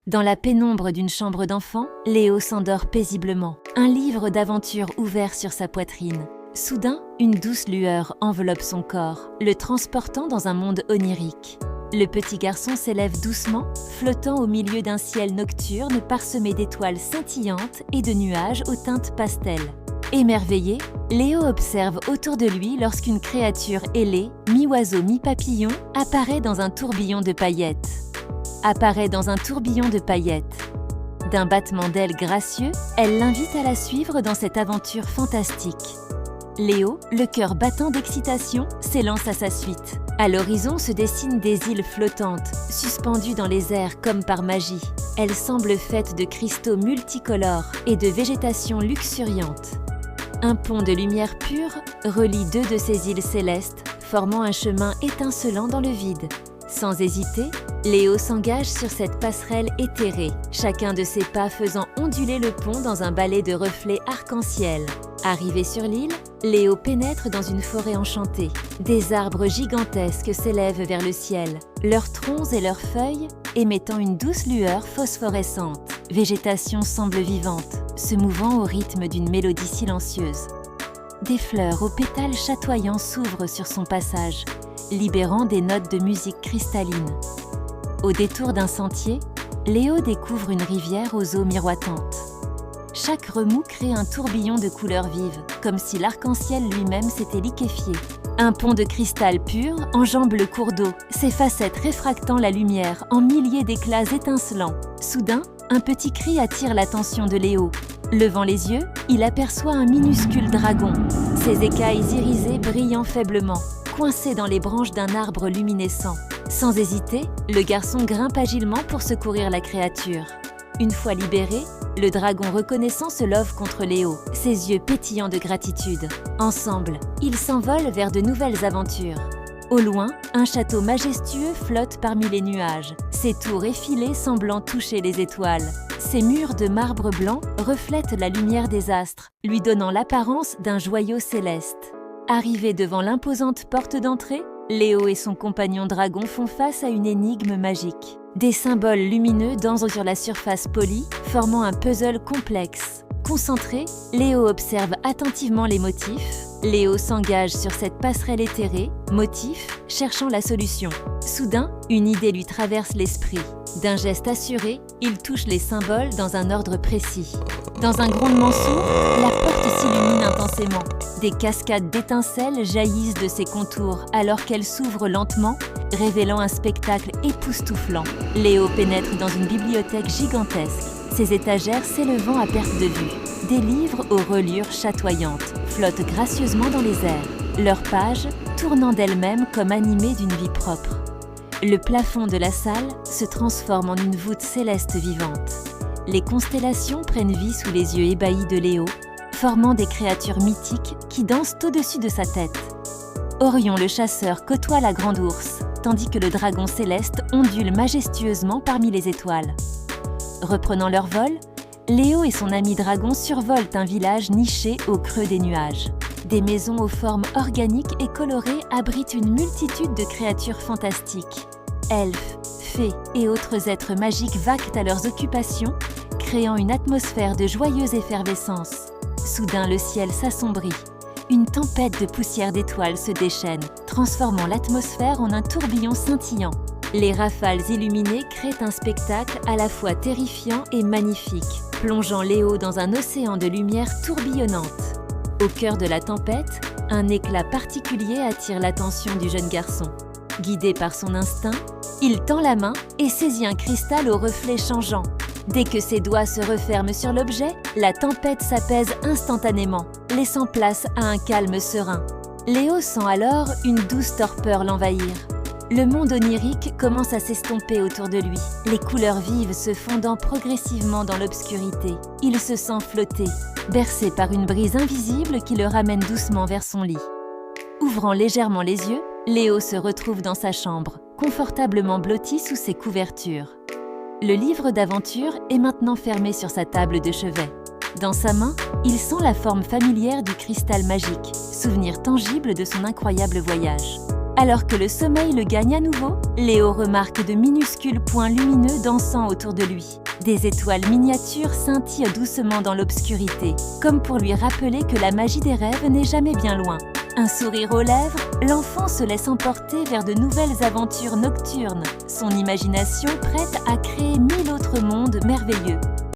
Dans la pénombre d'une chambre d'enfant, Léo s'endort paisiblement, un livre d'aventure ouvert sur sa poitrine. Soudain, une douce lueur enveloppe son corps, le transportant dans un monde onirique. Le petit garçon s'élève doucement, flottant au milieu d'un ciel nocturne parsemé d'étoiles scintillantes et de nuages aux teintes pastel. Émerveillé, Léo observe autour de lui lorsqu'une créature ailée, mi-oiseau, mi-papillon, apparaît dans un tourbillon de paillettes. D'un battement d'ailes gracieux, elle l'invite à la suivre dans cette aventure fantastique. Léo, le cœur battant d'excitation, s'élance à sa suite. À l'horizon se dessinent des îles flottantes, suspendues dans les airs comme par magie. Elles semblent faites de cristaux multicolores et de végétation luxuriante. Un pont de lumière pure relie deux de ces îles célestes, formant un chemin étincelant dans le vide. Sans hésiter, Léo s'engage sur cette passerelle éthérée, chacun de ses pas faisant onduler le pont dans un ballet de reflets arc-en-ciel. Arrivé sur l'île, Léo pénètre dans une forêt enchantée. Des arbres gigantesques s'élèvent vers le ciel, leurs troncs et leurs feuilles émettant une douce lueur phosphorescente. Végétation semble vivante, se mouvant au rythme d'une mélodie silencieuse. Des fleurs aux pétales chatoyants s'ouvrent sur son passage, libérant des notes de musique cristalline. Au détour d'un sentier, Léo découvre une rivière aux eaux miroitantes. Chaque remous crée un tourbillon de couleurs vives, comme si l'arc-en-ciel lui-même s'était liquéfié. Un pont de cristal pur enjambe le cours d'eau, ses facettes réfractant la lumière en milliers d'éclats étincelants. Soudain, un petit cri attire l'attention de Léo. Levant les yeux, il aperçoit un minuscule dragon, ses écailles irisées brillant faiblement, coincé dans les branches d'un arbre luminescent. Sans hésiter, le garçon grimpe agilement pour secourir la créature. Une fois libéré, le dragon reconnaissant se love contre Léo, ses yeux pétillants de gratitude. Ensemble, ils s'envolent vers de nouvelles aventures. Au loin, un château majestueux flotte parmi les nuages, ses tours effilées semblant toucher les étoiles. Ses murs de marbre blanc reflètent la lumière des astres, lui donnant l'apparence d'un joyau céleste. Arrivés devant l'imposante porte d'entrée, Léo et son compagnon dragon font face à une énigme magique. Des symboles lumineux dansent sur la surface polie, formant un puzzle complexe. Concentré, Léo observe attentivement les motifs. Léo s'engage sur cette passerelle éthérée, motif, cherchant la solution. Soudain, une idée lui traverse l'esprit. D'un geste assuré, il touche les symboles dans un ordre précis. Dans un grondement sourd, la porte s'illumine intensément. Des cascades d'étincelles jaillissent de ses contours alors qu'elle s'ouvre lentement, révélant un spectacle époustouflant. Léo pénètre dans une bibliothèque gigantesque, ses étagères s'élevant à perte de vue. Des livres aux reliures chatoyantes flottent gracieusement dans les airs, leurs pages tournant d'elles-mêmes comme animées d'une vie propre. Le plafond de la salle se transforme en une voûte céleste vivante. Les constellations prennent vie sous les yeux ébahis de Léo, formant des créatures mythiques qui dansent au-dessus de sa tête. Orion le chasseur côtoie la grande ours, tandis que le dragon céleste ondule majestueusement parmi les étoiles. Reprenant leur vol, Léo et son ami dragon survolent un village niché au creux des nuages. Des maisons aux formes organiques et colorées abritent une multitude de créatures fantastiques. Elfes, fées et autres êtres magiques vaquent à leurs occupations, créant une atmosphère de joyeuse effervescence. Soudain, le ciel s'assombrit. Une tempête de poussière d'étoiles se déchaîne, transformant l'atmosphère en un tourbillon scintillant. Les rafales illuminées créent un spectacle à la fois terrifiant et magnifique, plongeant Léo dans un océan de lumière tourbillonnante. Au cœur de la tempête, un éclat particulier attire l'attention du jeune garçon. Guidé par son instinct, il tend la main et saisit un cristal aux reflets changeants. Dès que ses doigts se referment sur l'objet, la tempête s'apaise instantanément, laissant place à un calme serein. Léo sent alors une douce torpeur l'envahir. Le monde onirique commence à s'estomper autour de lui, les couleurs vives se fondant progressivement dans l'obscurité. Il se sent flotter, bercé par une brise invisible qui le ramène doucement vers son lit. Ouvrant légèrement les yeux, Léo se retrouve dans sa chambre, confortablement blotti sous ses couvertures. Le livre d'aventure est maintenant fermé sur sa table de chevet. Dans sa main, il sent la forme familière du cristal magique, souvenir tangible de son incroyable voyage. Alors que le sommeil le gagne à nouveau, Léo remarque de minuscules points lumineux dansant autour de lui. Des étoiles miniatures scintillent doucement dans l'obscurité, comme pour lui rappeler que la magie des rêves n'est jamais bien loin. Un sourire aux lèvres, l'enfant se laisse emporter vers de nouvelles aventures nocturnes, son imagination prête à créer 1000 autres mondes merveilleux.